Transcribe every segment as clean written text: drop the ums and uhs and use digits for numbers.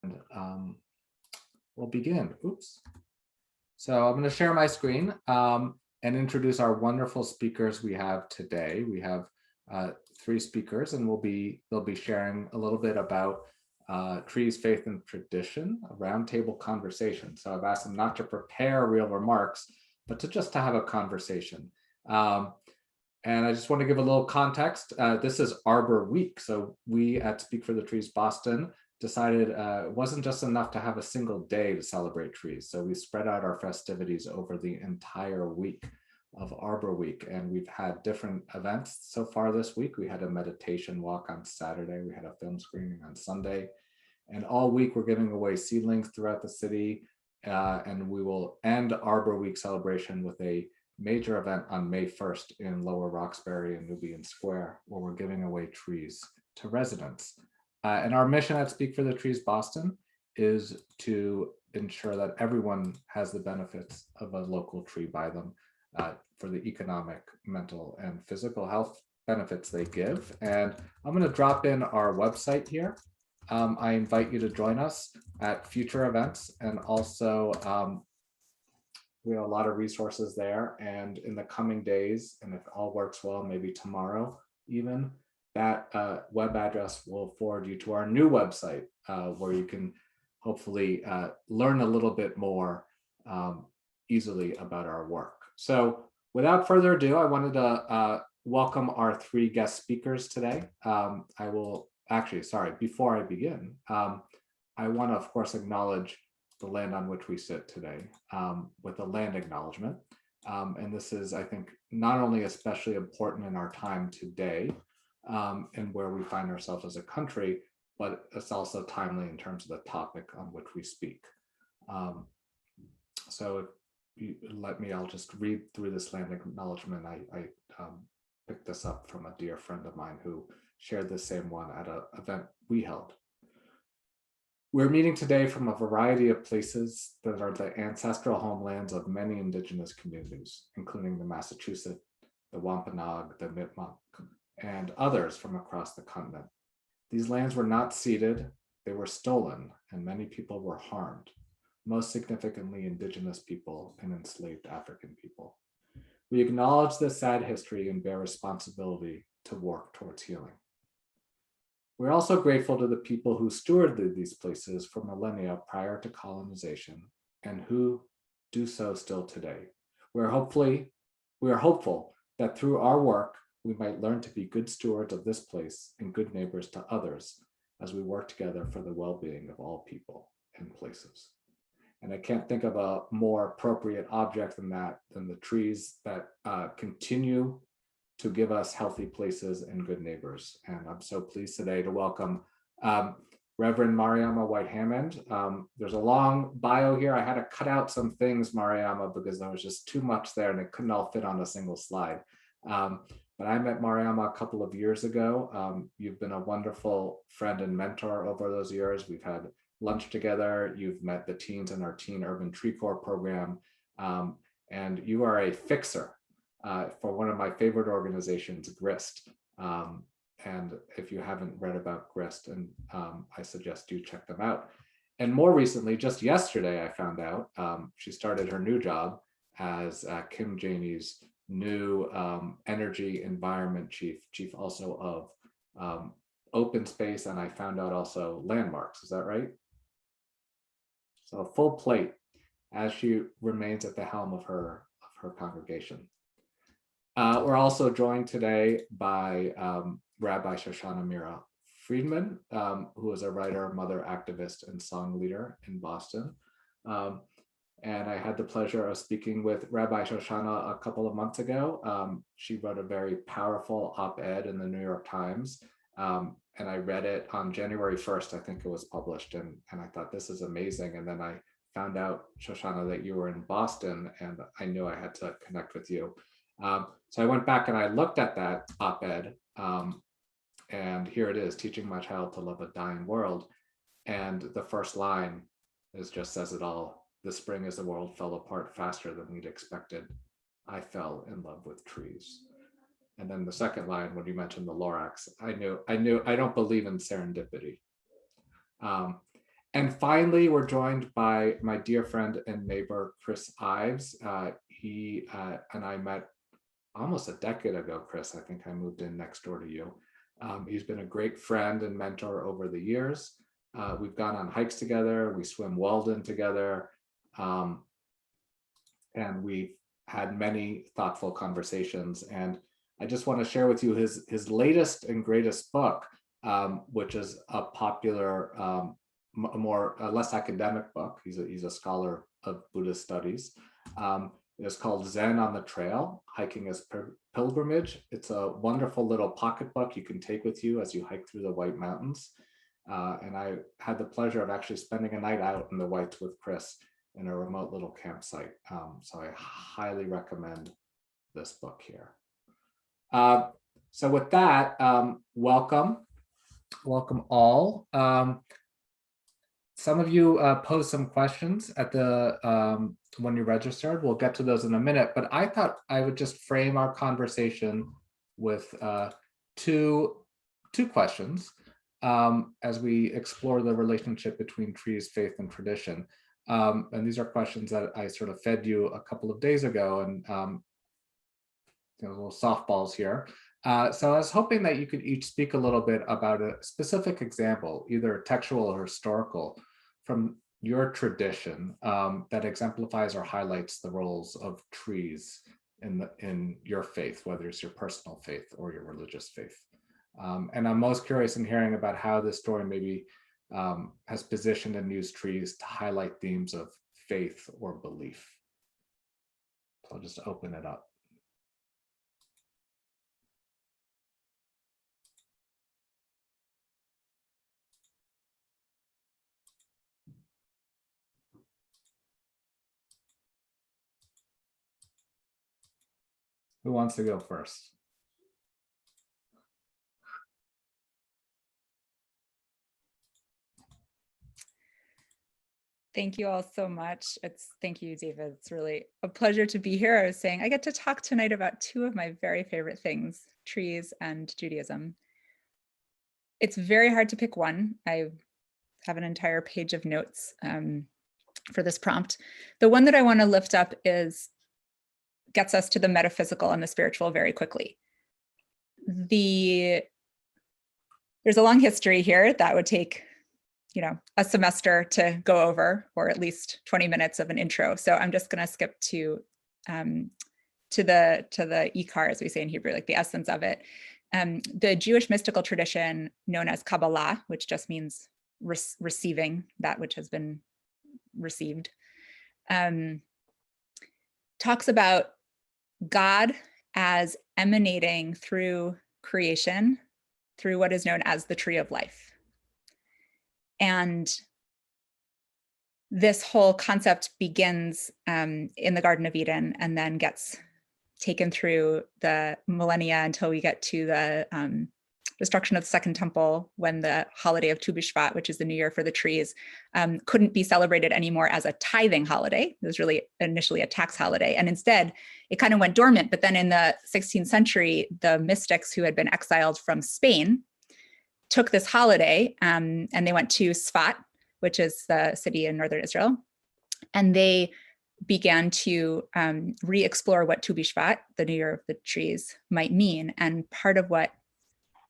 We'll begin. Oops. So I'm going to share my screen and introduce our wonderful speakers we have today. We have three speakers, and they'll be sharing a little bit about trees, faith, and tradition, a roundtable conversation. So I've asked them not to prepare real remarks, but to have a conversation. And I just want to give a little context. This is Arbor Week. So we at Speak for the Trees Boston decided it wasn't just enough to have a single day to celebrate trees. So we spread out our festivities over the entire week of Arbor Week. And we've had different events so far this week. We had a meditation walk on Saturday. We had a film screening on Sunday. And all week we're giving away seedlings throughout the city. And we will end Arbor Week celebration with a major event on May 1st in Lower Roxbury and Nubian Square, where we're giving away trees to residents. And our mission at Speak for the Trees Boston is to ensure that everyone has the benefits of a local tree by them for the economic, mental, and physical health benefits they give. And I'm going to drop in our website here. I invite you to join us at future events, and also we have a lot of resources there. And in the coming days, and if all works well, maybe tomorrow even, that web address will forward you to our new website where you can hopefully learn a little bit more easily about our work. So without further ado, I wanted to welcome our three guest speakers today. Before I begin, I want to, of course, acknowledge the land on which we sit today with a land acknowledgement. And this is, I think, not only especially important in our time today, and where we find ourselves as a country, but it's also timely in terms of the topic on which we speak. So if you let me, I'll just read through this land acknowledgement. I picked this up from a dear friend of mine who shared the same one at an event we held. We're meeting today from a variety of places that are the ancestral homelands of many indigenous communities, including the Massachusetts, the Wampanoag, the Nipmuc, and others from across the continent. These lands were not ceded, they were stolen, and many people were harmed, most significantly indigenous people and enslaved African people. We acknowledge this sad history and bear responsibility to work towards healing. We're also grateful to the people who stewarded these places for millennia prior to colonization and who do so still today. We are hopeful that through our work, we might learn to be good stewards of this place and good neighbors to others as we work together for the well-being of all people and places. And I can't think of a more appropriate object than the trees that continue to give us healthy places and good neighbors. And I'm so pleased today to welcome Reverend Mariama White-Hammond. There's a long bio here. I had to cut out some things, Mariama, because there was just too much there and it couldn't all fit on a single slide. But I met Mariama a couple of years ago. You've been a wonderful friend and mentor over those years. We've had lunch together. You've met the teens in our Teen Urban Tree Corps program. And you are a fixer for one of my favorite organizations, GRIST. And if you haven't read about GRIST, and I suggest you check them out. And more recently, just yesterday, I found out she started her new job as Kim Janey's new energy environment chief also of open space, and I found out also landmarks. Is that right? So a full plate as she remains at the helm of her congregation. We're also joined today by Rabbi Shoshana Meira Friedman, who is a writer, mother activist, and song leader in Boston. And I had the pleasure of speaking with Rabbi Shoshana a couple of months ago. She wrote a very powerful op-ed in the New York Times. And I read it on January 1st, I think it was published. And I thought, this is amazing. And then I found out, Shoshana, that you were in Boston, and I knew I had to connect with you. So I went back and I looked at that op-ed, and here it is, teaching my child to love a dying world. And the first line just says it all. This spring as the world fell apart faster than we'd expected, I fell in love with trees. And then the second line, when you mentioned the Lorax, I knew I don't believe in serendipity. And finally, we're joined by my dear friend and neighbor, Chris Ives. He and I met almost a decade ago, Chris. I think I moved in next door to you. He's been a great friend and mentor over the years. We've gone on hikes together. We swim Walden together. And we've had many thoughtful conversations. And I just want to share with you his latest and greatest book, which is a popular, less academic book. He's a scholar of Buddhist studies. It's called Zen on the Trail, Hiking as Pilgrimage. It's a wonderful little pocketbook you can take with you as you hike through the White Mountains. And I had the pleasure of actually spending a night out in the Whites with Chris in a remote little campsite. So I highly recommend this book here. So with that, welcome all. Some of you posed some questions at the when you registered. We'll get to those in a minute, but I thought I would just frame our conversation with two questions as we explore the relationship between trees, faith, and tradition. And these are questions that I sort of fed you a couple of days ago, and little softballs here. So I was hoping that you could each speak a little bit about a specific example, either textual or historical, from your tradition that exemplifies or highlights the roles of trees in your faith, whether it's your personal faith or your religious faith. And I'm most curious in hearing about how this story maybe has positioned and used trees to highlight themes of faith or belief. So I'll just open it up. Who wants to go first? Thank you all so much. Thank you, David. It's really a pleasure to be here. I was saying I get to talk tonight about two of my very favorite things, trees and Judaism. It's very hard to pick one. I have an entire page of notes for this prompt. The one that I want to lift up gets us to the metaphysical and the spiritual very quickly. There's a long history here that would take a semester to go over, or at least 20 minutes of an intro. So I'm just going to skip to the ikar, as we say in Hebrew, like the essence of it. The Jewish mystical tradition known as Kabbalah, which just means receiving that which has been received, talks about God as emanating through creation, through what is known as the tree of life. And this whole concept begins in the Garden of Eden and then gets taken through the millennia until we get to the destruction of the Second Temple, when the holiday of Tu B'Shvat, which is the New Year for the trees, couldn't be celebrated anymore as a tithing holiday. It was really initially a tax holiday. And instead, it kind of went dormant. But then in the 16th century, the mystics who had been exiled from Spain took this holiday and they went to Sfat, which is the city in northern Israel, and they began to re-explore what Tu B'Shvat, the New Year of the trees, might mean. And part of what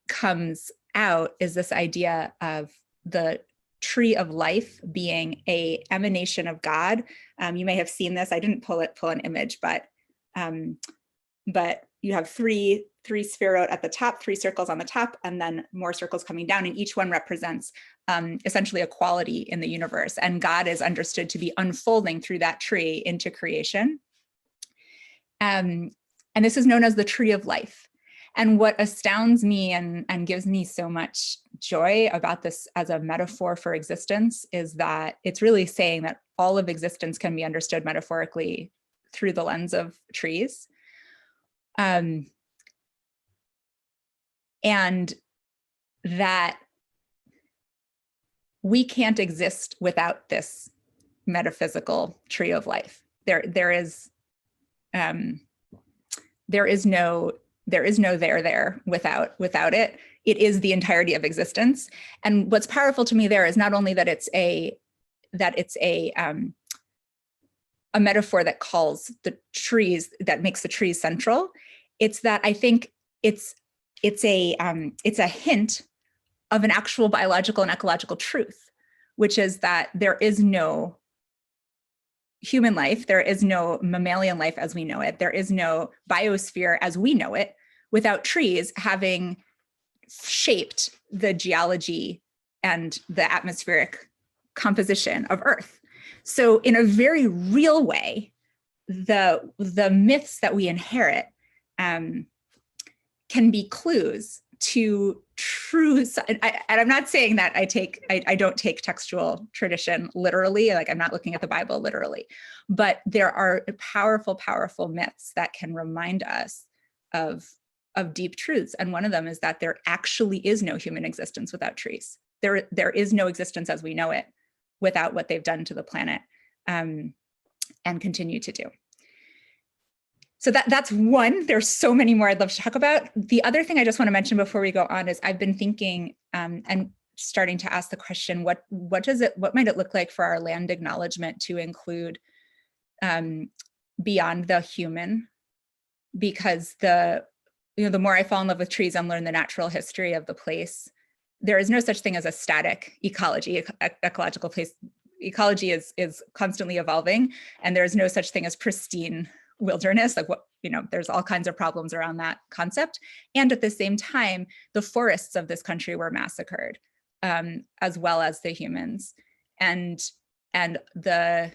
comes out is this idea of the tree of life being an emanation of God. You may have seen this. I didn't pull an image, but you have three sphirot at the top, 3 circles on the top, and then more circles coming down, and each one represents essentially a quality in the universe. And God is understood to be unfolding through that tree into creation. And this is known as the tree of life. And what astounds me and gives me so much joy about this as a metaphor for existence is that it's really saying that all of existence can be understood metaphorically through the lens of trees. And that we can't exist without this metaphysical tree of life. There is no there without it, it is the entirety of existence. And what's powerful to me there is not only that it's a metaphor that calls the trees, that makes the trees central. It's that I think it's a hint of an actual biological and ecological truth, which is that there is no human life, there is no mammalian life as we know it, there is no biosphere as we know it without trees having shaped the geology and the atmospheric composition of Earth. So in a very real way, the myths that we inherit can be clues to true, and I'm not saying that I don't take textual tradition literally, like I'm not looking at the Bible literally, but there are powerful, powerful myths that can remind us of deep truths. And one of them is that there actually is no human existence without trees. There is no existence as we know it without what they've done to the planet and continue to do. So that's one. There's so many more I'd love to talk about. The other thing I just want to mention before we go on is I've been thinking and starting to ask the question, what might it look like for our land acknowledgement to include beyond the human? Because the more I fall in love with trees and learn the natural history of the place, there is no such thing as a static ecology. Ecological place ecology is constantly evolving, and there is no such thing as pristine wilderness. Like there's all kinds of problems around that concept. And at the same time, the forests of this country were massacred, as well as the humans, and the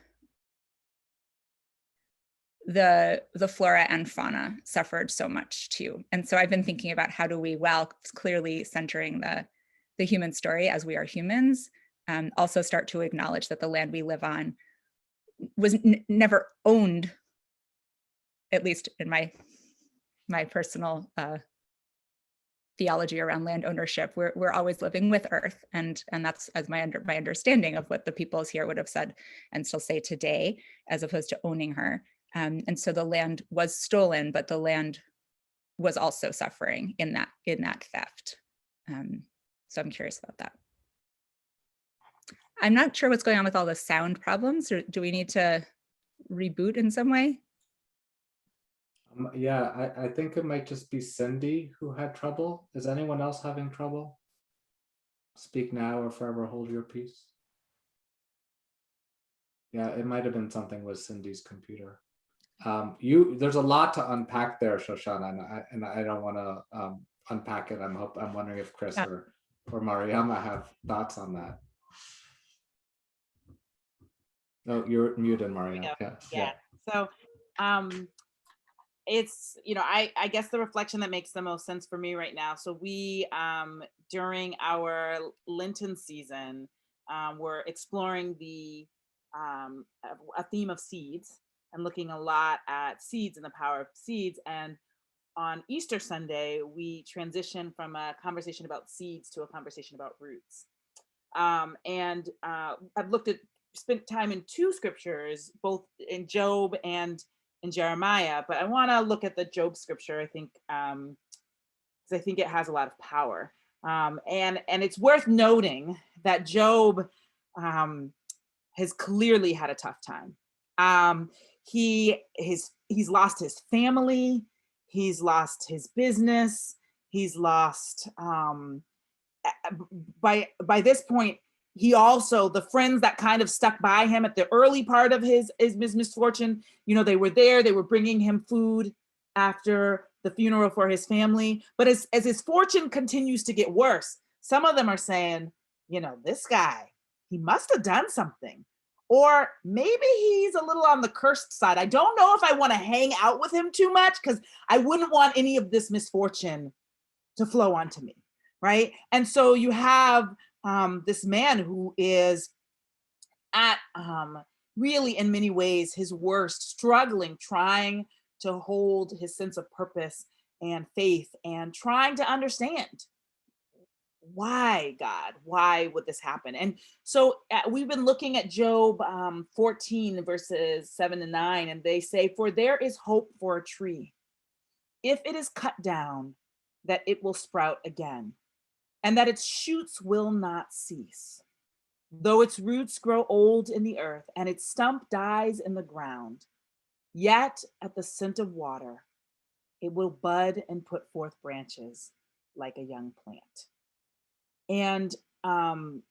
flora and fauna suffered so much too. And so I've been thinking about how do we, while clearly centering the human story as we are humans, also start to acknowledge that the land we live on was never owned, at least in my personal theology around land ownership. We're always living with Earth, and that's as my understanding of what the peoples here would have said and still say today, as opposed to owning her. And so the land was stolen, but the land was also suffering in that theft. So I'm curious about that. I'm not sure what's going on with all the sound problems, or do we need to reboot in some way? Yeah, I think it might just be Cindy who had trouble. Is anyone else having trouble? Speak now or forever hold your peace. Yeah, it might have been something with Cindy's computer. There's a lot to unpack there, Shoshana, and I don't want to unpack it. I'm wondering if Chris or Mariama have thoughts on that. Oh, you're muted, Mariama. Yeah. So it's, I guess the reflection that makes the most sense for me right now. So we, during our Lenten season, we're exploring a theme of seeds and looking a lot at seeds and the power of seeds. And on Easter Sunday, we transition from a conversation about seeds to a conversation about roots. And I've spent time in two scriptures, both in Job and in Jeremiah, but I want to look at the Job scripture, I think, because I think it has a lot of power. And it's worth noting that Job has clearly had a tough time. He's lost his family, he's lost his business, he's lost, by this point, he also, the friends that kind of stuck by him at the early part of his misfortune, they were there, they were bringing him food after the funeral for his family. But as his fortune continues to get worse, some of them are saying, this guy, he must have done something. Or maybe he's a little on the cursed side. I don't know if I want to hang out with him too much, because I wouldn't want any of this misfortune to flow onto me, right? And so you have this man who is at really in many ways his worst, struggling, trying to hold his sense of purpose and faith and trying to understand why, God, why would this happen? And so we've been looking at Job 14 verses 7 and 9, and they say, "For there is hope for a tree. If it is cut down, that it will sprout again. and that its shoots will not cease. Though its roots grow old in the earth and its stump dies in the ground, yet at the scent of water, it will bud and put forth branches like a young plant. And I'm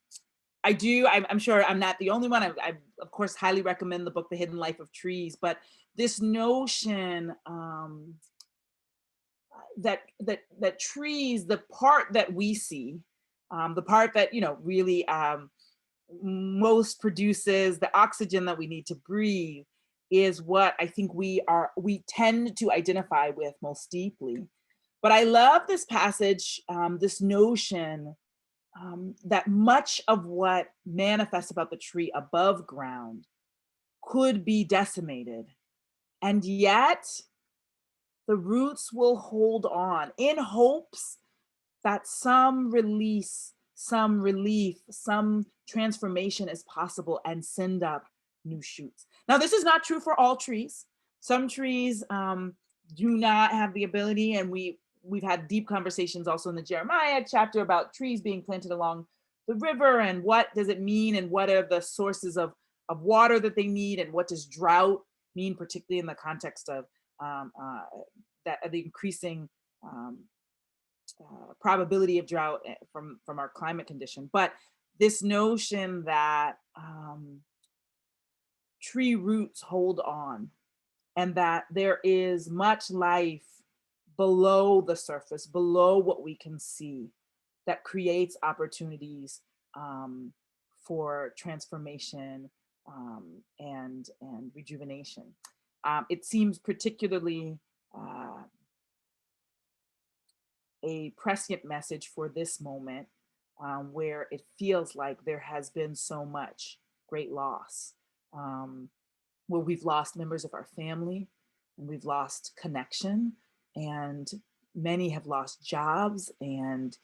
sure I'm not the only one. I of course highly recommend the book, The Hidden Life of Trees, but this notion that trees, the part that we see, the part that, really most produces the oxygen that we need to breathe, is what I think we tend to identify with most deeply. But I love this passage, this notion that much of what manifests about the tree above ground could be decimated, and yet the roots will hold on in hopes that some release, some relief, some transformation is possible, and send up new shoots. Now, this is not true for all trees. Some trees do not have the ability, and we've had deep conversations also in the Jeremiah chapter about trees being planted along the river, and what does it mean, and what are the sources of water that they need, and what does drought mean, particularly in the context of the increasing probability of drought from our climate condition. But this notion that tree roots hold on, and that there is much life below the surface, below what we can see, that creates opportunities for transformation and rejuvenation. It seems particularly a prescient message for this moment, where it feels like there has been so much great loss, where we've lost members of our family, and we've lost connection, and many have lost jobs and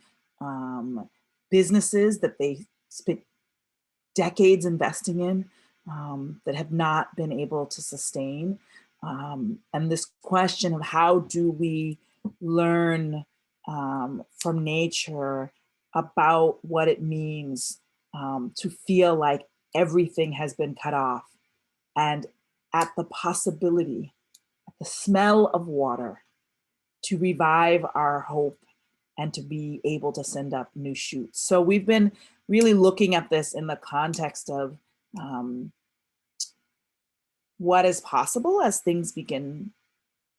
businesses that they spent decades investing in, that have not been able to sustain. And this question of how do we learn from nature about what it means to feel like everything has been cut off, and at the possibility, at the smell of water, to revive our hope and to be able to send up new shoots. So we've been really looking at this in the context of what is possible as things begin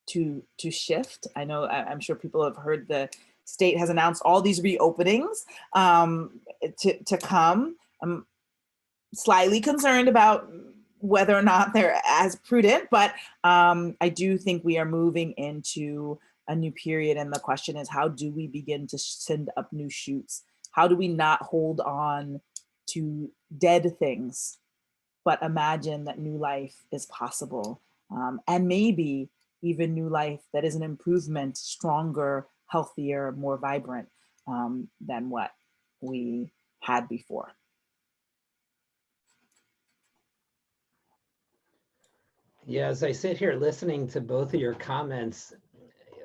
to shift. I'm sure people have heard the state has announced all these reopenings to come. I'm slightly concerned about whether or not they're as prudent, but I do think we are moving into a new period. And the question is, how do we begin to send up new shoots? How do we not hold on to dead things, but imagine that new life is possible? And maybe even new life that is an improvement, stronger, healthier, more vibrant than what we had before. Yeah, as I sit here listening to both of your comments,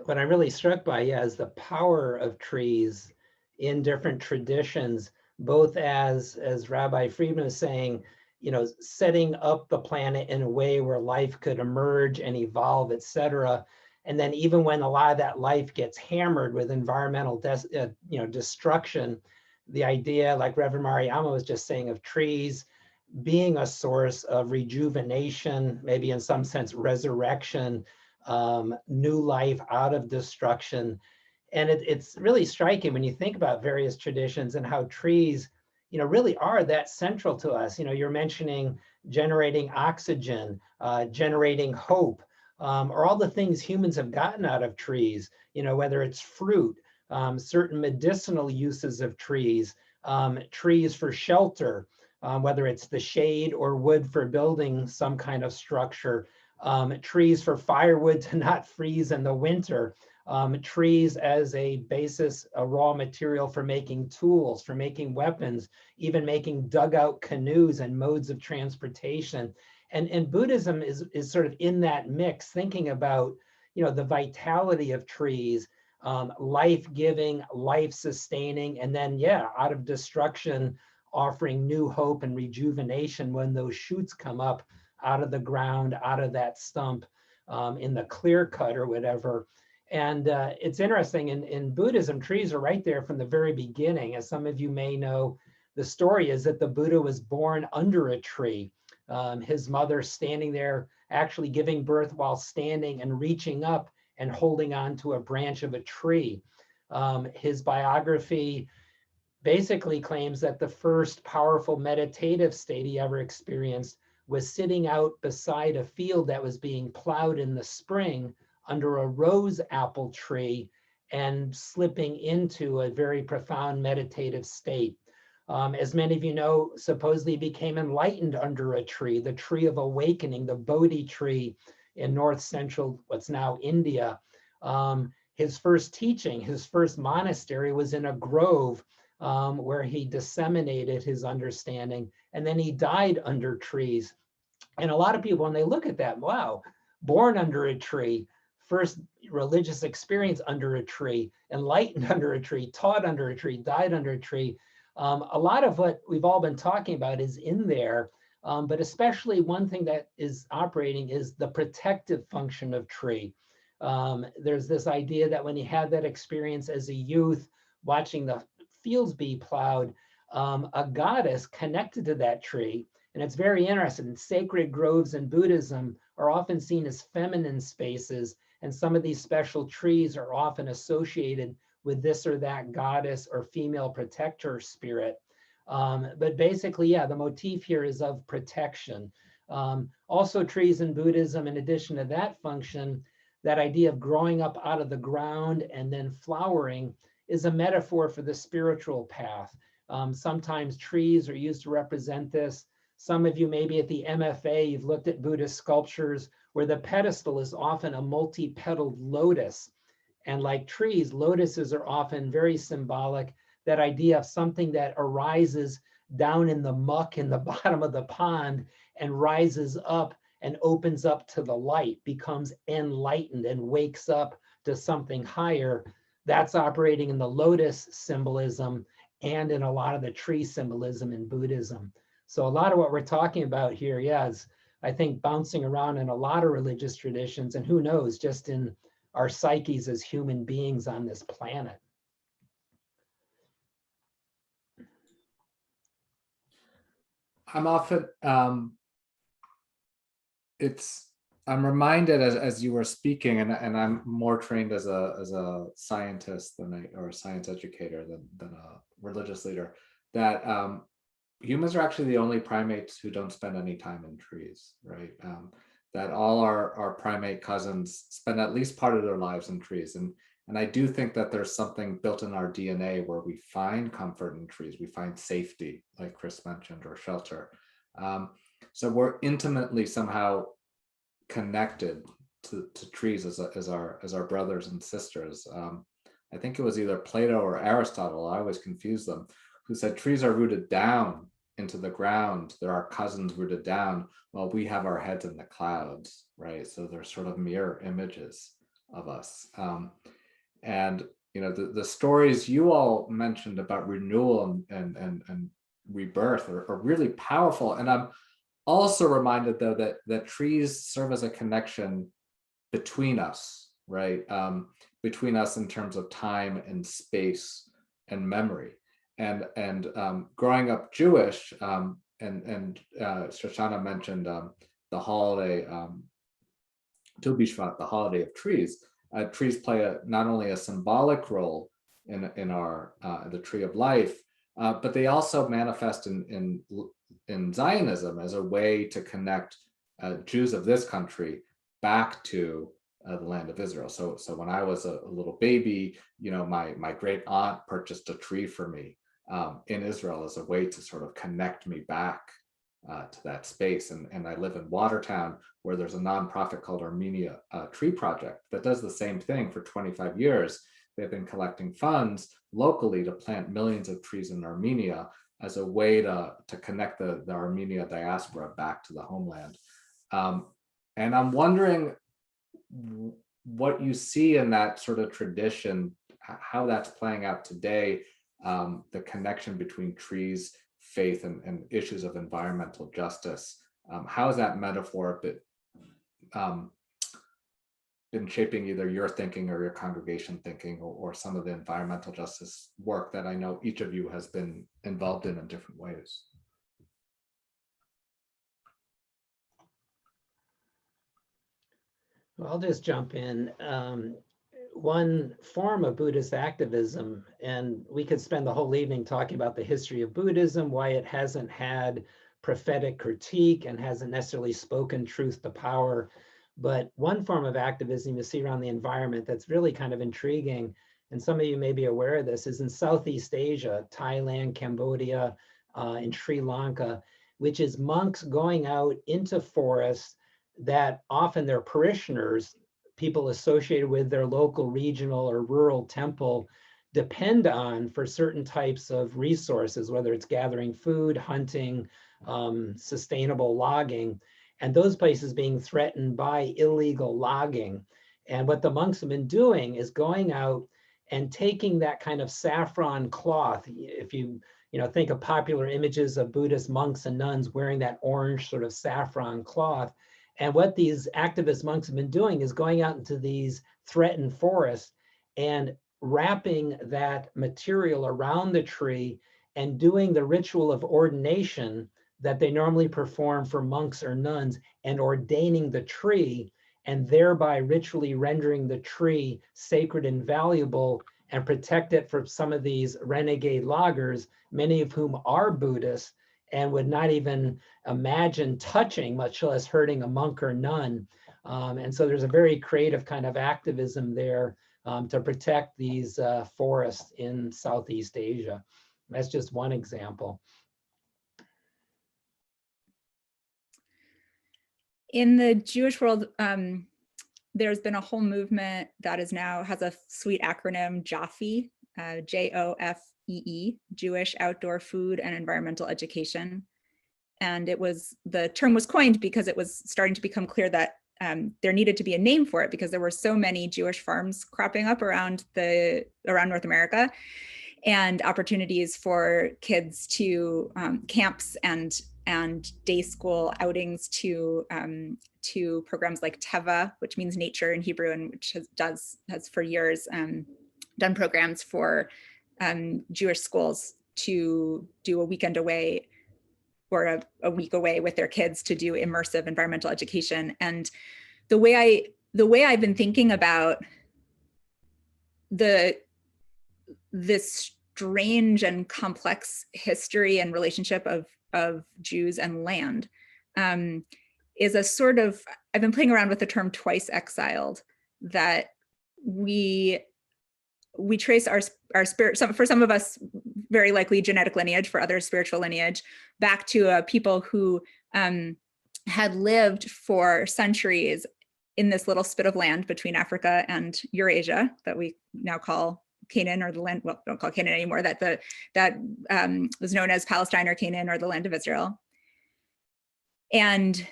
what I'm really struck by, is the power of trees in different traditions, both as Rabbi Friedman is saying, setting up the planet in a way where life could emerge and evolve, et cetera. And then even when a lot of that life gets hammered with environmental destruction, the idea, like Reverend Mariama was just saying, of trees being a source of rejuvenation, maybe in some sense resurrection, new life out of destruction. And it's really striking when you think about various traditions and how trees, really are that central to us. You're mentioning generating oxygen, generating hope, or all the things humans have gotten out of trees, whether it's fruit, certain medicinal uses of trees, trees for shelter, whether it's the shade or wood for building some kind of structure, trees for firewood to not freeze in the winter, trees as a basis, a raw material for making tools, for making weapons, even making dugout canoes and modes of transportation. And Buddhism is sort of in that mix, thinking about, the vitality of trees, life-giving, life-sustaining, and then, yeah, out of destruction, offering new hope and rejuvenation when those shoots come up out of the ground, out of that stump, in the clear cut or whatever. And it's interesting, in Buddhism, trees are right there from the very beginning. As some of you may know, the story is that the Buddha was born under a tree. His mother standing there, actually giving birth while standing and reaching up and holding on to a branch of a tree. His biography basically claims that the first powerful meditative state he ever experienced was sitting out beside a field that was being plowed in the spring under a rose apple tree and slipping into a very profound meditative state. As many of you know, supposedly became enlightened under a tree, the tree of awakening, the Bodhi tree in north central, what's now India. His first teaching, his first monastery was in a grove where he disseminated his understanding, and then he died under trees. And a lot of people, when they look at that, wow, born under a tree, first religious experience under a tree, enlightened under a tree, taught under a tree, died under a tree. A lot of what we've all been talking about is in there, but especially one thing that is operating is the protective function of tree. There's this idea that when he had that experience as a youth, watching the fields be plowed, a goddess connected to that tree. And it's very interesting. Sacred groves in Buddhism are often seen as feminine spaces, and some of these special trees are often associated with this or that goddess or female protector spirit. But basically, yeah, the motif here is of protection. Also, trees in Buddhism, in addition to that function, that idea of growing up out of the ground and then flowering is a metaphor for the spiritual path. Sometimes trees are used to represent this. Some of you maybe at the MFA, you've looked at Buddhist sculptures where the pedestal is often a multi-petaled lotus. And like trees, lotuses are often very symbolic, that idea of something that arises down in the muck in the bottom of the pond and rises up and opens up to the light, becomes enlightened and wakes up to something higher. That's operating in the lotus symbolism and in a lot of the tree symbolism in Buddhism. So a lot of what we're talking about here, yeah, is I think bouncing around in a lot of religious traditions, and who knows, just in our psyches as human beings on this planet. I'm often, I'm reminded as you were speaking, and I'm more trained as a scientist or a science educator than a religious leader, that humans are actually the only primates who don't spend any time in trees, right? That all our primate cousins spend at least part of their lives in trees. And I do think that there's something built in our DNA where we find comfort in trees, we find safety, like Chris mentioned, or shelter. So we're intimately somehow connected to trees as our brothers and sisters. I think it was either Plato or Aristotle, I always confuse them, who said trees are rooted down into the ground. They're our cousins rooted down, while we have our heads in the clouds, right? So they're sort of mirror images of us. And you know, the stories you all mentioned about renewal and rebirth are really powerful. And I'm also reminded, though, that trees serve as a connection between us, right? Between us in terms of time and space and memory. And growing up Jewish, and Shoshana mentioned the holiday, Tu B'Shvat, the holiday of trees. Trees play not only a symbolic role in our the tree of life, but they also manifest in Zionism as a way to connect Jews of this country back to the land of Israel. So when I was a little baby, you know, my great aunt purchased a tree for me in Israel as a way to sort of connect me back to that space. And I live in Watertown, where there's a nonprofit called Armenia Tree Project that does the same thing for 25 years. They've been collecting funds locally to plant millions of trees in Armenia as a way to connect the Armenia diaspora back to the homeland. And I'm wondering, what you see in that sort of tradition, how that's playing out today, the connection between trees, faith, and issues of environmental justice. How has that metaphor been shaping either your thinking or your congregation thinking, or some of the environmental justice work that I know each of you has been involved in different ways? Well, I'll just jump in. One form of Buddhist activism, and we could spend the whole evening talking about the history of Buddhism, why it hasn't had prophetic critique and hasn't necessarily spoken truth to power. But one form of activism you see around the environment that's really kind of intriguing, and some of you may be aware of this, is in Southeast Asia, Thailand, Cambodia, in Sri Lanka, which is monks going out into forests that often their parishioners, people associated with their local, regional, or rural temple, depend on for certain types of resources, whether it's gathering food, hunting, sustainable logging, and those places being threatened by illegal logging. And what the monks have been doing is going out and taking that kind of saffron cloth. If you think of popular images of Buddhist monks and nuns wearing that orange sort of saffron cloth, and what these activist monks have been doing is going out into these threatened forests and wrapping that material around the tree and doing the ritual of ordination that they normally perform for monks or nuns, and ordaining the tree, and thereby ritually rendering the tree sacred and valuable, and protect it from some of these renegade loggers, many of whom are Buddhists, and would not even imagine touching, much less hurting a monk or nun. And so there's a very creative kind of activism there to protect these forests in Southeast Asia. That's just one example. In the Jewish world, there's been a whole movement that is now has a sweet acronym, JOFEE, JOFEE, Jewish Outdoor Food and Environmental Education. And the term was coined because it was starting to become clear that there needed to be a name for it, because there were so many Jewish farms cropping up around North America, and opportunities for kids to camps and day school outings to programs like Teva, which means nature in Hebrew, and which has for years done programs for Jewish schools to do a weekend away or a week away with their kids to do immersive environmental education. And the way I've been thinking about this strange and complex history and relationship of Jews and land is a sort of, I've been playing around with the term twice exiled, that we trace our spirit, for some of us, very likely genetic lineage, for others spiritual lineage, back to people who had lived for centuries in this little spit of land between Africa and Eurasia that we now call Canaan, or the land, well, don't call Canaan anymore, that was known as Palestine or Canaan, or the land of Israel. And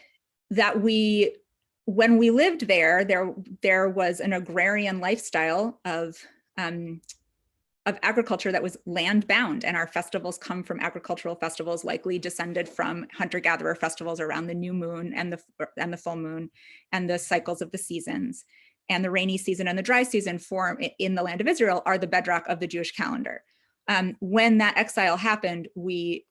that when we lived there was an agrarian lifestyle of agriculture that was land bound, and our festivals come from agricultural festivals, likely descended from hunter-gatherer festivals around the new moon and the full moon and the cycles of the seasons. And the rainy season and the dry season form in the land of Israel are the bedrock of the Jewish calendar. When that exile happened, we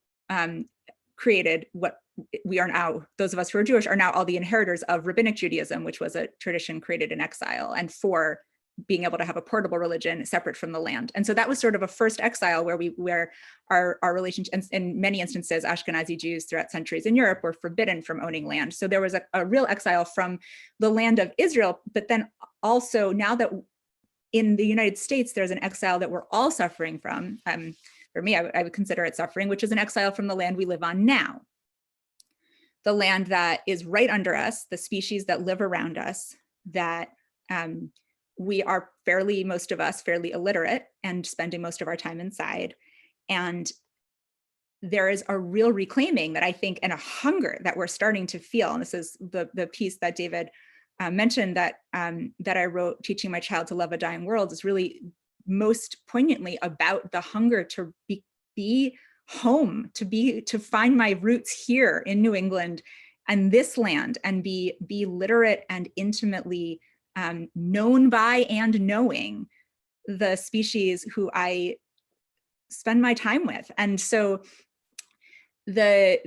created what we are now, those of us who are Jewish are now all the inheritors of Rabbinic Judaism, which was a tradition created in exile and for being able to have a portable religion separate from the land. And so that was sort of a first exile where our relationships, in many instances, Ashkenazi Jews throughout centuries in Europe were forbidden from owning land. So there was a real exile from the land of Israel, but then also now that in the United States, there's an exile that we're all suffering from. For me, I would consider it suffering, which is an exile from the land we live on now. The land that is right under us, the species that live around us, that we are most of us fairly illiterate and spending most of our time inside. And there is a real reclaiming that I think, and a hunger that we're starting to feel. And this is the piece that David mentioned that that I wrote, Teaching My Child to Love a Dying World, is really most poignantly about the hunger to be home, to find my roots here in New England and this land, and be literate and intimately known by and knowing the species who I spend my time with. And so the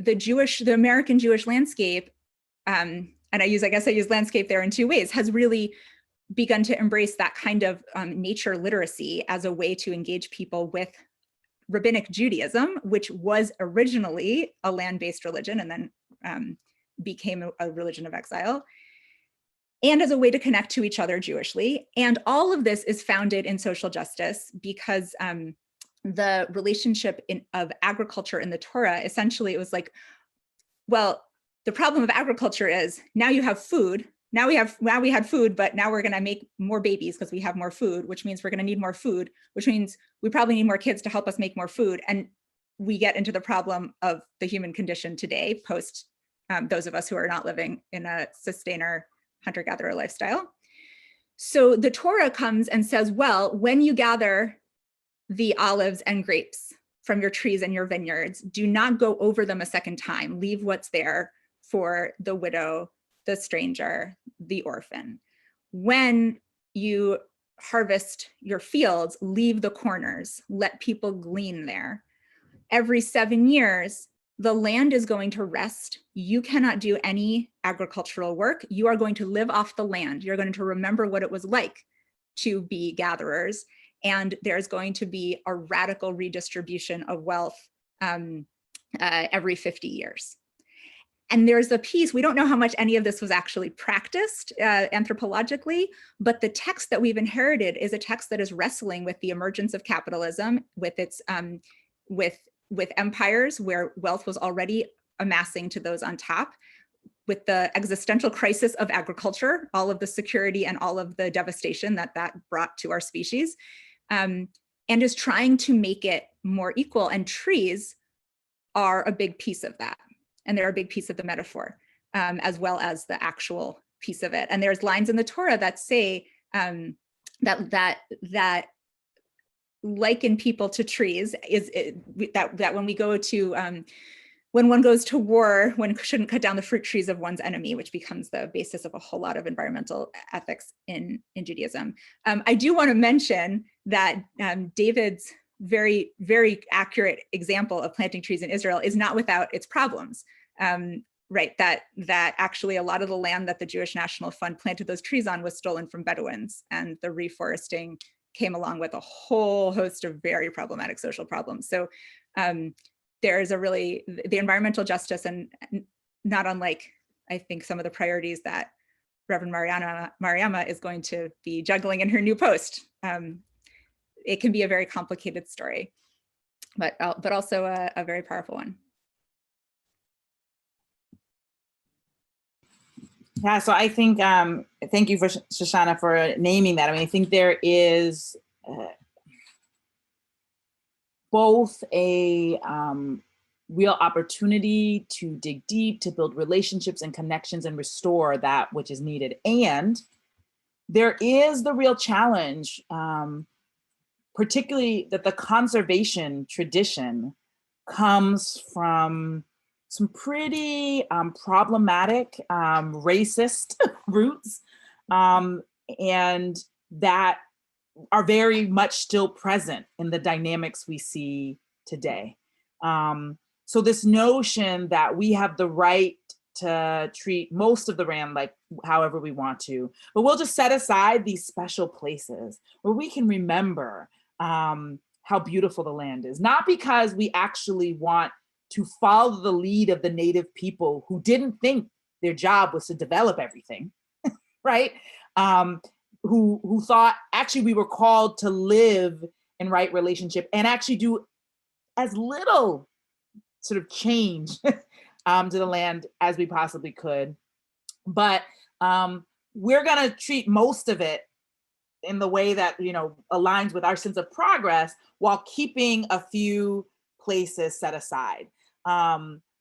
American Jewish landscape, and I guess I use landscape there in two ways, has really begun to embrace that kind of nature literacy as a way to engage people with rabbinic Judaism, which was originally a land-based religion and then became a religion of exile, and as a way to connect to each other Jewishly. And all of this is founded in social justice, because the relationship of agriculture in the Torah, essentially it was like, well, the problem of agriculture is now you have food. Now we had food, but now we're going to make more babies because we have more food, which means we're going to need more food, which means we probably need more kids to help us make more food. And we get into the problem of the human condition today, post those of us who are not living in a sustainer hunter-gatherer lifestyle. So the Torah comes and says, well, when you gather the olives and grapes from your trees and your vineyards, do not go over them a second time. Leave what's there for the widow, the stranger, the orphan. When you harvest your fields, leave the corners, let people glean there. Every 7 years, the land is going to rest. You cannot do any agricultural work. You are going to live off the land. You're going to remember what it was like to be gatherers. And there's going to be a radical redistribution of wealth every 50 years. And there's a piece, we don't know how much any of this was actually practiced anthropologically, but the text that we've inherited is a text that is wrestling with the emergence of capitalism, with its with empires where wealth was already amassing to those on top, with the existential crisis of agriculture, all of the security and all of the devastation that brought to our species, and is trying to make it more equal. And trees are a big piece of that. And they're a big piece of the metaphor, as well as the actual piece of it. And there's lines in the Torah that say that liken people to trees, that when we go to when one goes to war, one shouldn't cut down the fruit trees of one's enemy, which becomes the basis of a whole lot of environmental ethics in Judaism. I do want to mention that David's very, very accurate example of planting trees in Israel is not without its problems, right? That actually a lot of the land that the Jewish National Fund planted those trees on was stolen from Bedouins, and the reforesting came along with a whole host of very problematic social problems. So there is the environmental justice, and not unlike, I think, some of the priorities that Reverend Mariama is going to be juggling in her new post. It can be a very complicated story, but also a very powerful one. Yeah, so I think, thank you for Shoshana for naming that. I mean, I think there is both a real opportunity to dig deep, to build relationships and connections and restore that which is needed. And there is the real challenge, particularly that the conservation tradition comes from some pretty problematic racist roots, and that are very much still present in the dynamics we see today. So this notion that we have the right to treat most of the land like however we want to, but we'll just set aside these special places where we can remember how beautiful the land is, not because we actually want to follow the lead of the native people who didn't think their job was to develop everything, right? Who thought actually we were called to live in right relationship and actually do as little sort of change to the land as we possibly could. But we're gonna treat most of it in the way that, you know, aligns with our sense of progress while keeping a few places set aside.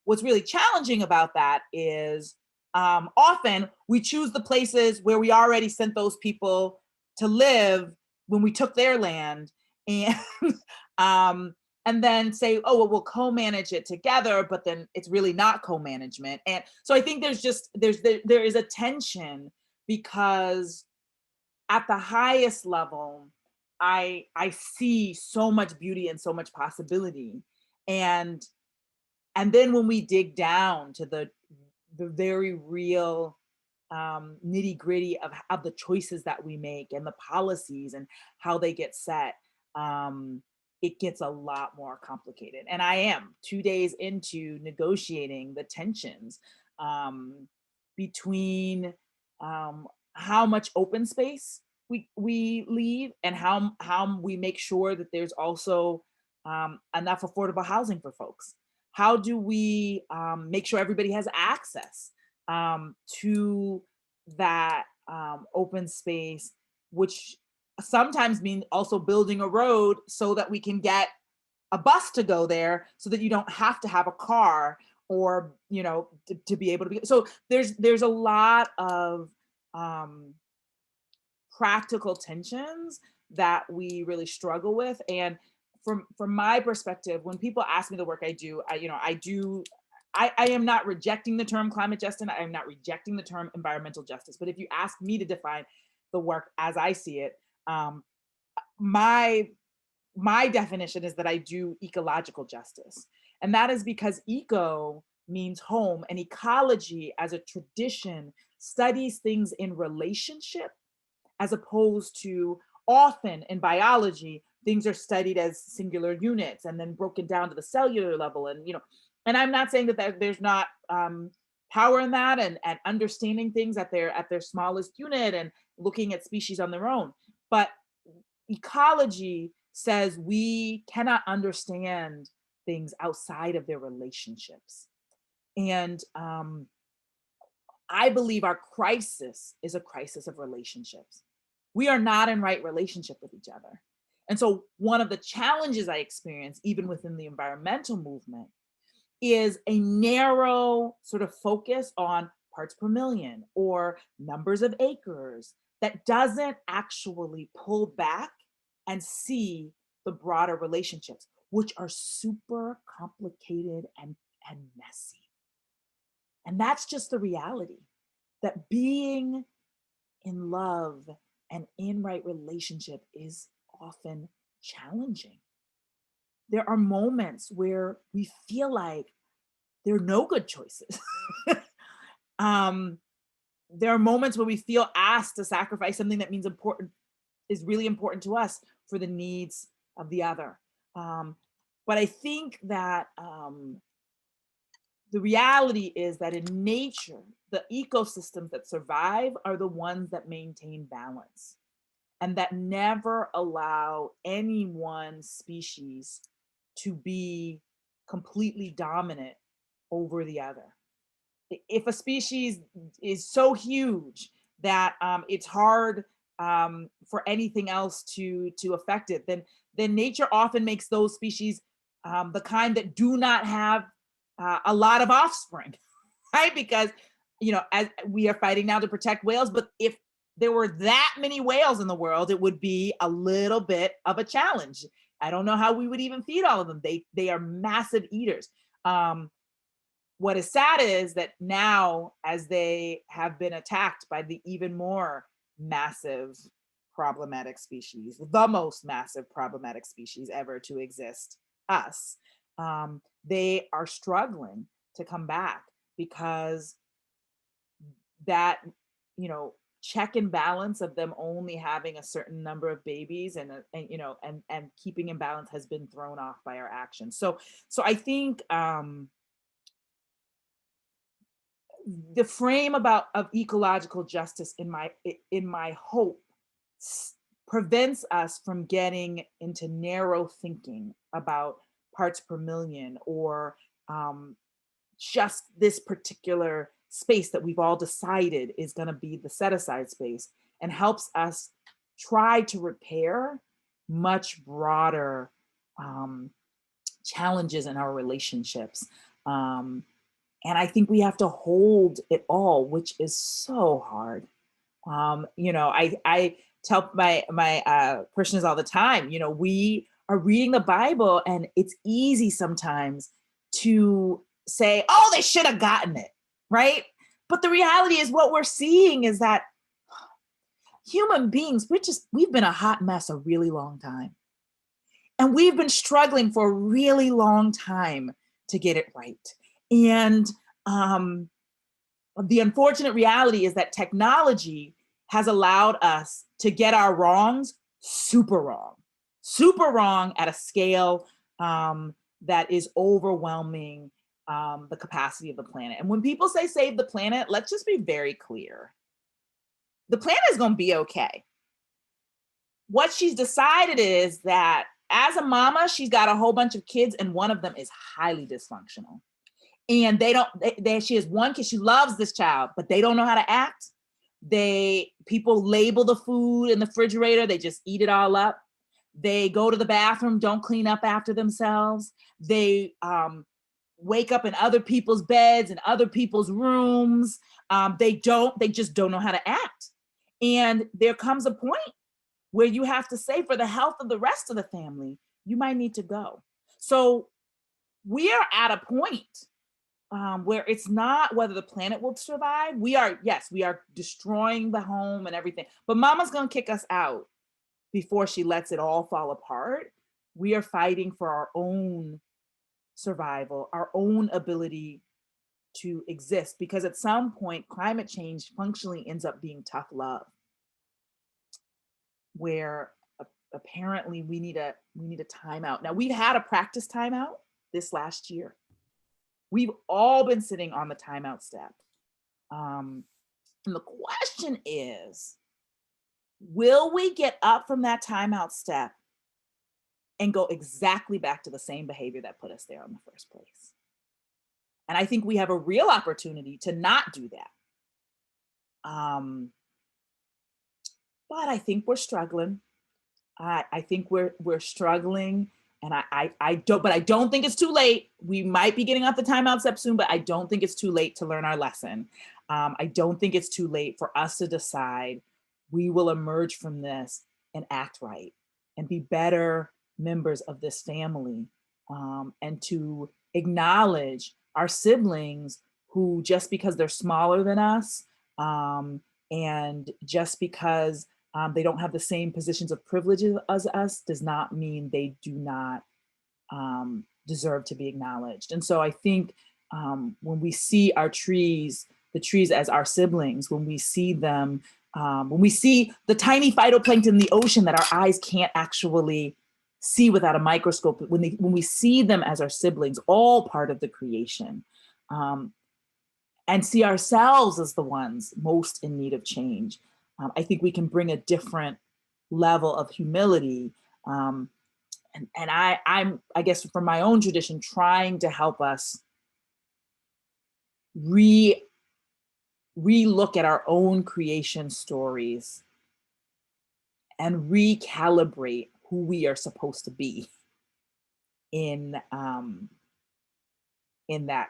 What's really challenging about that is often we choose the places where we already sent those people to live when we took their land, and and then say, oh, well, we'll co-manage it together, but then it's really not co-management. And so I think there is a tension, because at the highest level, I see so much beauty and so much possibility. And then when we dig down to the very real nitty gritty of the choices that we make and the policies and how they get set, it gets a lot more complicated. And I am 2 days into negotiating the tensions between how much open space we leave, and how we make sure that there's also enough affordable housing for folks. How do we make sure everybody has access to that open space, which sometimes means also building a road so that we can get a bus to go there, so that you don't have to have a car, or to be able to be. So there's a lot of practical tensions that we really struggle with. And from my perspective, when people ask me the work I do, I am not rejecting the term climate justice. I am not rejecting the term environmental justice. But if you ask me to define the work as I see it, my definition is that I do ecological justice. And that is because eco means home, and ecology as a tradition studies things in relationship, as opposed to, often in biology, things are studied as singular units and then broken down to the cellular level. And and I'm not saying that there's not power in that, and understanding things at their smallest unit and looking at species on their own. But ecology says we cannot understand things outside of their relationships. And I believe our crisis is a crisis of relationships. We are not in right relationship with each other. And so one of the challenges I experience, even within the environmental movement, is a narrow sort of focus on parts per million or numbers of acres that doesn't actually pull back and see the broader relationships, which are super complicated and messy. And that's just the reality, that being in love and in right relationship is often challenging. There are moments where we feel like there are no good choices. There are moments where we feel asked to sacrifice something that is really important to us for the needs of the other. But I think that the reality is that in nature, the ecosystems that survive are the ones that maintain balance, and that never allow any one species to be completely dominant over the other. If a species is so huge that it's hard for anything else to affect it, then nature often makes those species the kind that do not have a lot of offspring, right? Because as we are fighting now to protect whales, but if there were that many whales in the world, it would be a little bit of a challenge. I don't know how we would even feed all of them. They are massive eaters. What is sad is that now, as they have been attacked by the even more massive problematic species, the most massive problematic species ever to exist, us, they are struggling to come back, because that check and balance of them only having a certain number of babies and keeping in balance has been thrown off by our actions. So I think the frame of ecological justice in my hope prevents us from getting into narrow thinking about parts per million, or just this particular space that we've all decided is going to be the set aside space, and helps us try to repair much broader challenges in our relationships. And I think we have to hold it all, which is so hard. I tell my parishioners all the time, we are reading the Bible, and it's easy sometimes to say, oh, they should have gotten it, right? But the reality is, what we're seeing is that human beings, we've been a hot mess a really long time. And we've been struggling for a really long time to get it right. And the unfortunate reality is that technology has allowed us to get our wrongs super wrong at a scale that is overwhelming the capacity of the planet. And when people say save the planet, let's just be very clear. The planet is going to be okay. What she's decided is that as a mama, she's got a whole bunch of kids, and one of them is highly dysfunctional. And she has one kid, she loves this child, but they don't know how to act. People label the food in the refrigerator, they just eat it all up. They go to the bathroom, don't clean up after themselves. They wake up in other people's beds and other people's rooms. They just don't know how to act. And there comes a point where you have to say, for the health of the rest of the family, you might need to go. So we are at a point where it's not whether the planet will survive. We are destroying the home and everything, but mama's gonna kick us out before she lets it all fall apart. We are fighting for our own survival, our own ability to exist, because at some point, climate change functionally ends up being tough love, where apparently we need a timeout. Now, we've had a practice timeout this last year. We've all been sitting on the timeout step. And the question is, will we get up from that timeout step and go exactly back to the same behavior that put us there in the first place? And I think we have a real opportunity to not do that. But I think we're struggling. I think we're struggling. And I don't think it's too late. We might be getting off the timeout step soon, but I don't think it's too late to learn our lesson. I don't think it's too late for us to decide we will emerge from this and act right and be better members of this family, and to acknowledge our siblings who, just because they're smaller than us, and just because they don't have the same positions of privilege as us, does not mean they do not deserve to be acknowledged. And so I think when we see our trees, the trees as our siblings, when we see them, when we see the tiny phytoplankton in the ocean that our eyes can't actually see without a microscope, when we see them as our siblings, all part of the creation, and see ourselves as the ones most in need of change, I think we can bring a different level of humility. And I'm, I guess, from my own tradition, trying to help us relook at our own creation stories and recalibrate who we are supposed to be in that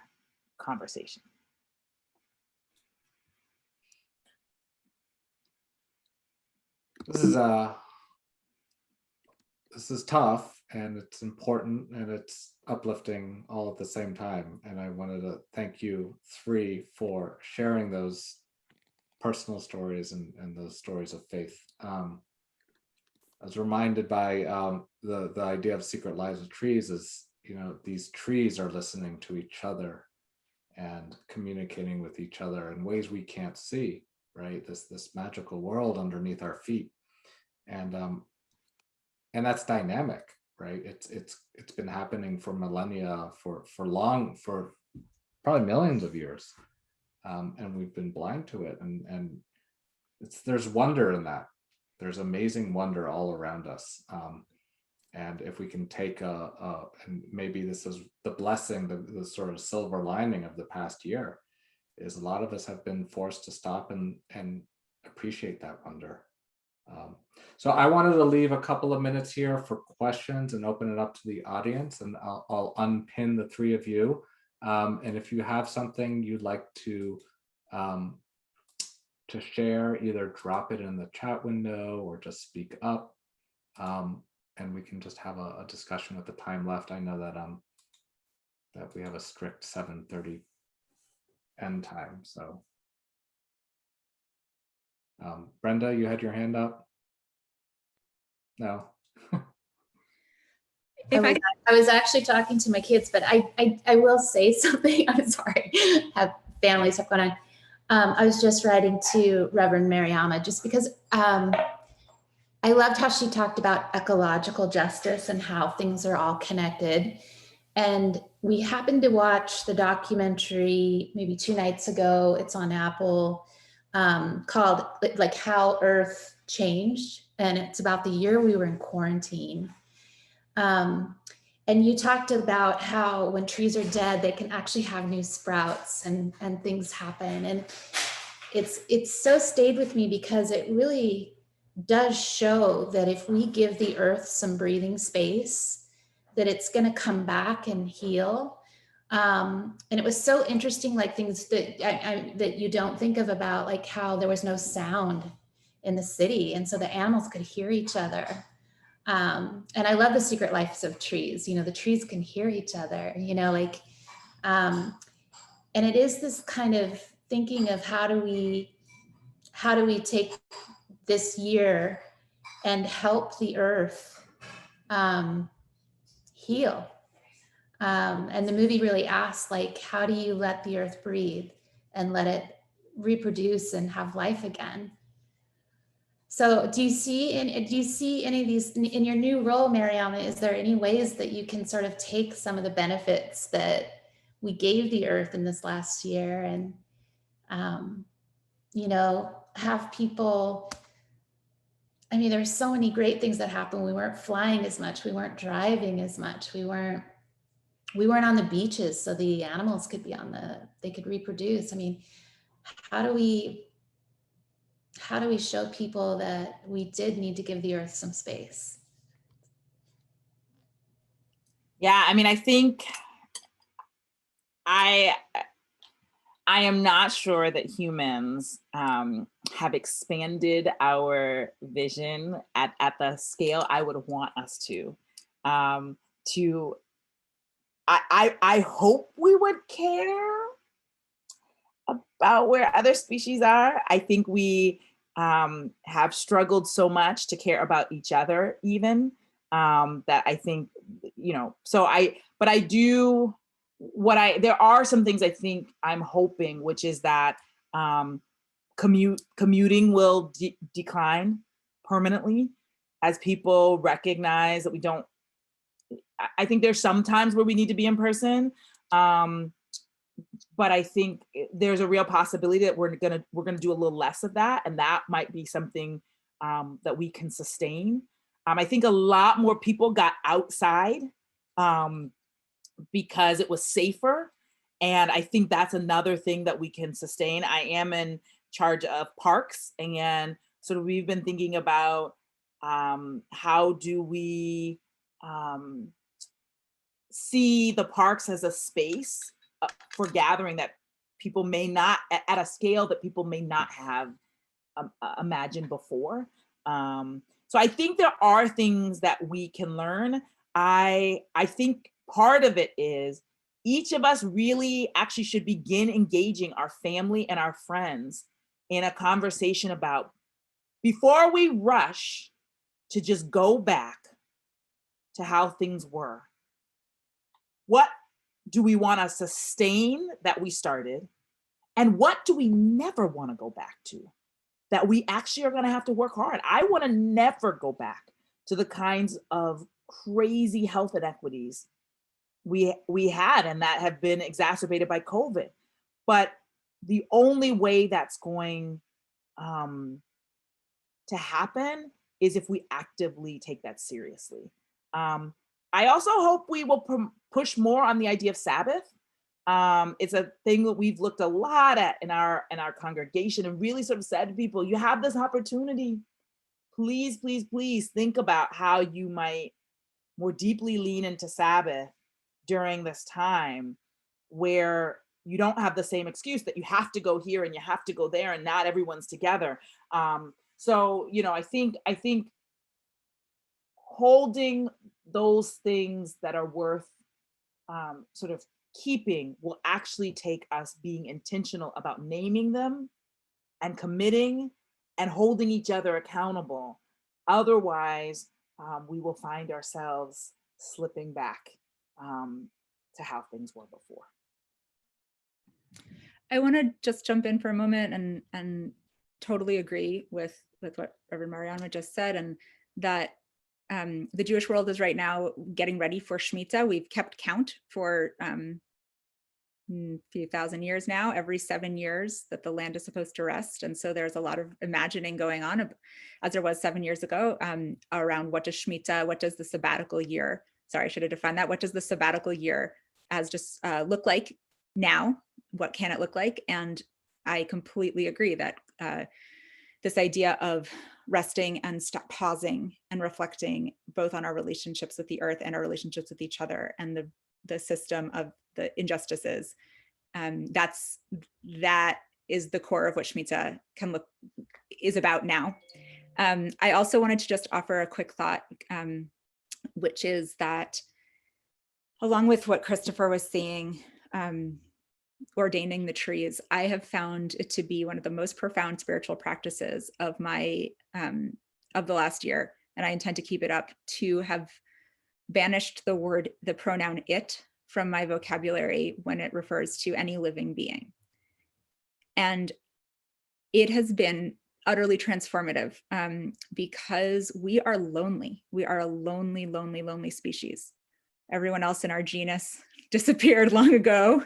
conversation. This is tough, and it's important, and it's uplifting all at the same time. And I wanted to thank you three for sharing those personal stories and those stories of faith. I was reminded by the idea of Secret Lives of Trees is, these trees are listening to each other and communicating with each other in ways we can't see, right? This magical world underneath our feet. And that's dynamic, right? It's been happening for millennia, for probably millions of years, and we've been blind to it. And there's wonder in that. There's amazing wonder all around us. And if we can take and maybe this is the blessing, the sort of silver lining of the past year, is a lot of us have been forced to stop and appreciate that wonder. So I wanted to leave a couple of minutes here for questions and open it up to the audience, and I'll unpin the three of you. And if you have something you'd like to share, either drop it in the chat window or just speak up, and we can just have a discussion with the time left. I know that that we have a strict 7:30 end time. So Brenda, you had your hand up? No. I was actually talking to my kids, but I will say something. I'm sorry, have family stuff going on. I was just writing to Reverend Mariama just because I loved how she talked about ecological justice and how things are all connected. And we happened to watch the documentary maybe 2 nights ago. It's on Apple, called like How Earth Changed. And it's about the year we were in quarantine. And you talked about how when trees are dead, they can actually have new sprouts and things happen. And it's so stayed with me because it really does show that if we give the earth some breathing space, that it's going to come back and heal. And it was so interesting, like things that that you don't think of about, like how there was no sound in the city. And so the animals could hear each other. And I love the secret lives of trees. You know, the trees can hear each other, you know, like, and it is this kind of thinking of how do we take this year and help the earth heal. And the movie really asks, like, how do you let the earth breathe and let it reproduce and have life again? So do you see any of these in your new role, Mariama? Is there any ways that you can sort of take some of the benefits that we gave the earth in this last year and, you know, have people, I mean, there's so many great things that happened. We weren't flying as much. We weren't driving as much. We weren't on the beaches so the animals could be they could reproduce. I mean, how do we show people that we did need to give the earth some space? Yeah, I mean, I think I am not sure that humans have expanded our vision at the scale I would want us to. I hope we would care about where other species are. I think we have struggled so much to care about each other, even that I think, you know, but I do there are some things I think I'm hoping, which is that commuting will decline permanently as people recognize that we don't, I think there's some times where we need to be in person. But I think there's a real possibility that we're gonna do a little less of that, and that might be something that we can sustain. I think a lot more people got outside because it was safer, and I think that's another thing that we can sustain. I am in charge of parks, and sort of we've been thinking about how do we see the parks as a space for gathering that people may not, at a scale that people may not have imagined before. So I think there are things that we can learn. I think part of it is each of us really actually should begin engaging our family and our friends in a conversation about, before we rush to just go back to how things were, what do we want to sustain that we started? And what do we never want to go back to that we actually are going to have to work hard? I want to never go back to the kinds of crazy health inequities we had and that have been exacerbated by COVID. But the only way that's going to happen is if we actively take that seriously. I also hope we will push more on the idea of Sabbath. It's a thing that we've looked a lot at in our congregation and really sort of said to people, you have this opportunity. Please, please, please think about how you might more deeply lean into Sabbath during this time. where you don't have the same excuse that you have to go here and you have to go there and not everyone's together. So, you know, I think holding those things that are worth sort of keeping will actually take us being intentional about naming them and committing and holding each other accountable. Otherwise, we will find ourselves slipping back to how things were before. I want to just jump in for a moment and totally agree with what Reverend Mariama just said, and that the Jewish world is right now getting ready for Shemitah. We've kept count for a few thousand years now, every 7 years that the land is supposed to rest. And so there's a lot of imagining going on, as there was 7 years ago, around what does Shemitah, what does the sabbatical year, sorry, I should have defined that. What does the sabbatical year as just look like now? What can it look like? And I completely agree that this idea of resting and pausing and reflecting both on our relationships with the earth and our relationships with each other and the system of the injustices, that is the core of what Shemitah is about now. I also wanted to just offer a quick thought, which is that along with what Christopher was saying, ordaining the trees, I have found it to be one of the most profound spiritual practices of of the last year, and I intend to keep it up, to have banished the pronoun it from my vocabulary when it refers to any living being. And it has been utterly transformative because we are lonely. We are a lonely, lonely, lonely species. Everyone else in our genus disappeared long ago.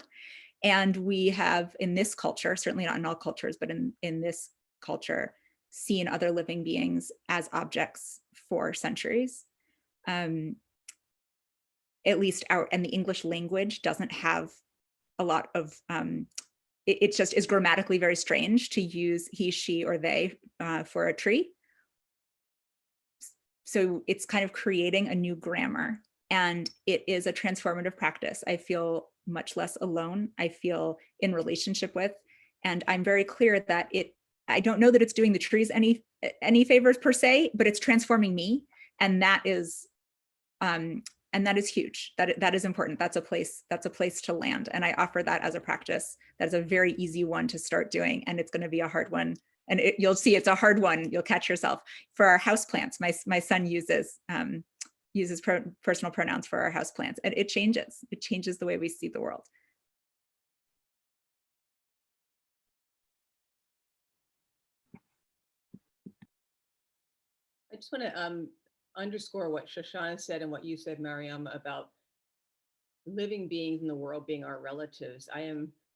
And we have, in this culture, certainly not in all cultures, but in this culture, seen other living beings as objects for centuries. At least and the English language doesn't have a lot of, it just is grammatically very strange to use he, she, or they for a tree. So it's kind of creating a new grammar, and it is a transformative practice. I feel much less alone. I feel in relationship with, and I'm very clear that I don't know that it's doing the trees any favors per se, but it's transforming me. And that is huge. That is important. That's a place to land. And I offer that as a practice. That's a very easy one to start doing. And it's going to be a hard one. And you'll see it's a hard one. You'll catch yourself. For our houseplants, my son uses personal pronouns for our houseplants, and it changes the way we see the world. I just want to underscore what Shoshana said and what you said, Mariama, about living beings in the world being our relatives.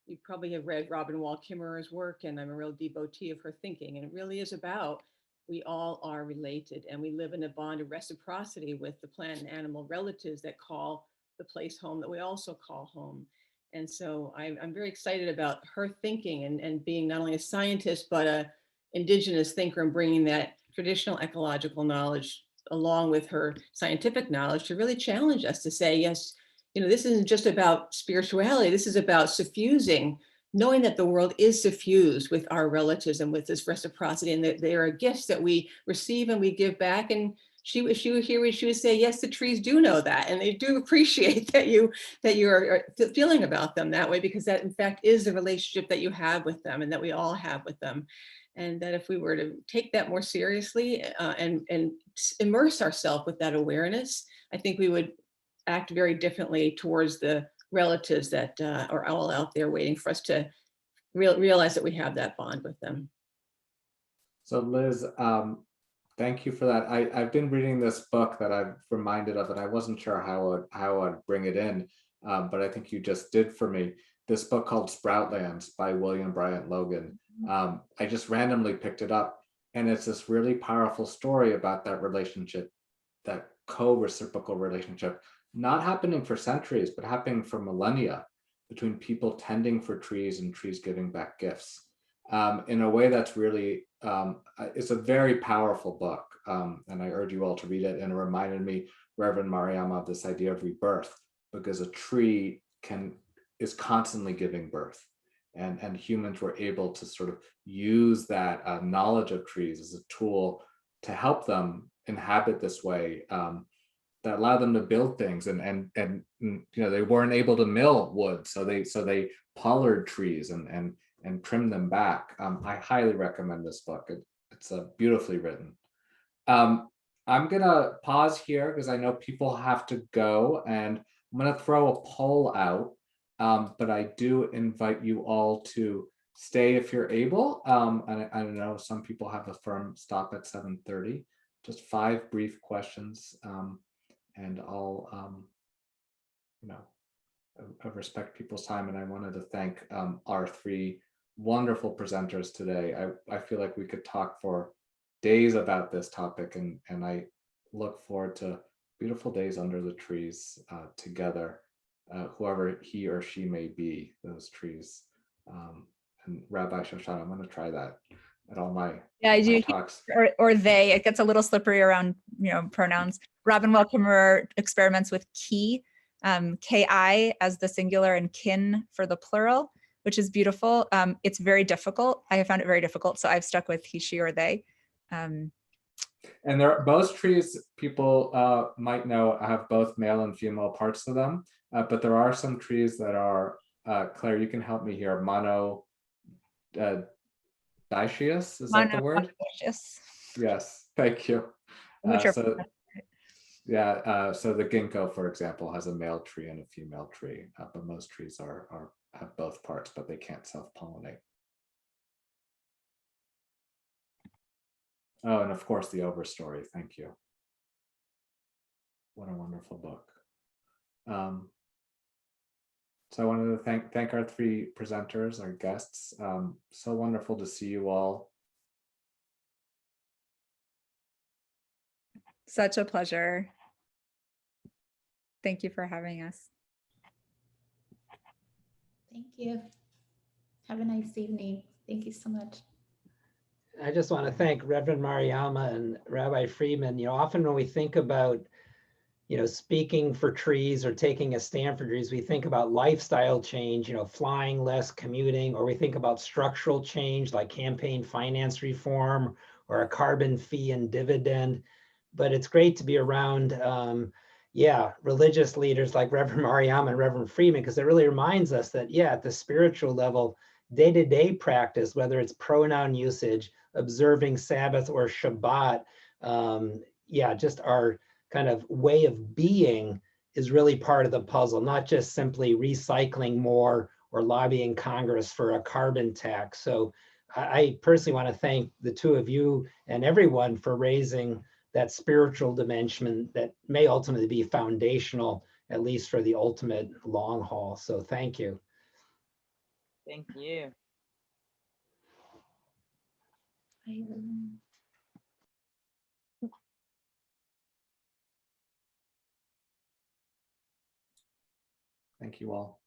You probably have read Robin Wall Kimmerer's work, and I'm a real devotee of her thinking. And it really is about, we all are related, and we live in a bond of reciprocity with the plant and animal relatives that call the place home that we also call home. And so I'm very excited about her thinking and being not only a scientist, but a indigenous thinker, and bringing that traditional ecological knowledge along with her scientific knowledge to really challenge us to say, yes, this isn't just about spirituality. This is about suffusing, knowing that the world is suffused with our relatives and with this reciprocity, and that they are gifts that we receive and we give back. And she would say, yes, the trees do know that, and they do appreciate that you are feeling about them that way, because that in fact is the relationship that you have with them and that we all have with them. And that if we were to take that more seriously and immerse ourselves with that awareness, I think we would act very differently towards the relatives that are all out there waiting for us to realize that we have that bond with them. So Liz, thank you for that. I've been reading this book that I'm reminded of, and I wasn't sure how I'd bring it in, but I think you just did for me. This book called Sproutlands by William Bryant Logan. I just randomly picked it up, and it's this really powerful story about that relationship, that co-reciprocal relationship, not happening for centuries, but happening for millennia, between people tending for trees and trees giving back gifts, in a way that's really, it's a very powerful book. And I urge you all to read it. And it reminded me, Reverend Mariama, of this idea of rebirth, because a tree is constantly giving birth. And humans were able to sort of use that knowledge of trees as a tool to help them inhabit this way, that allowed them to build things. And they weren't able to mill wood, so they pollard trees and trim them back. I highly recommend this book. It's beautifully written. I'm gonna pause here because I know people have to go, and I'm gonna throw a poll out. But I do invite you all to stay if you're able. And I know some people have a firm stop at 7:30. Just 5 brief questions, and I'll I respect people's time. And I wanted to thank our 3 wonderful presenters today. I feel like we could talk for days about this topic, and I look forward to beautiful days under the trees together. Whoever he or she may be, those trees. And Rabbi Shoshana, I'm going to try that at all my, my talks. Or they, it gets a little slippery around, pronouns. Robin Wall Kimmerer experiments with ki, ki as the singular and kin for the plural, which is beautiful. It's very difficult. I have found it very difficult, so I've stuck with he, she, or they. And most trees, people might know, have both male and female parts to them, but there are some trees that are, Claire, you can help me here, dioecious, is that the word? Yes, thank you. So the ginkgo, for example, has a male tree and a female tree, but most trees have both parts, but they can't self-pollinate. Oh, and of course, the Overstory. Thank you. What a wonderful book. So I wanted to thank our 3 presenters, our guests. So wonderful to see you all. Such a pleasure. Thank you for having us. Thank you. Have a nice evening. Thank you so much. I just want to thank Reverend Mariama and Rabbi Friedman. Often when we think about, speaking for trees or taking a stand for trees, we think about lifestyle change, flying less, commuting, or we think about structural change like campaign finance reform or a carbon fee and dividend. But it's great to be around, religious leaders like Reverend Mariama and Reverend Friedman, because it really reminds us that, at the spiritual level, day-to-day practice, whether it's pronoun usage, observing Sabbath or Shabbat, just our kind of way of being is really part of the puzzle, not just simply recycling more or lobbying Congress for a carbon tax. So I personally want to thank the 2 of you and everyone for raising that spiritual dimension that may ultimately be foundational, at least for the ultimate long haul. So thank you. Thank you. Thank you all.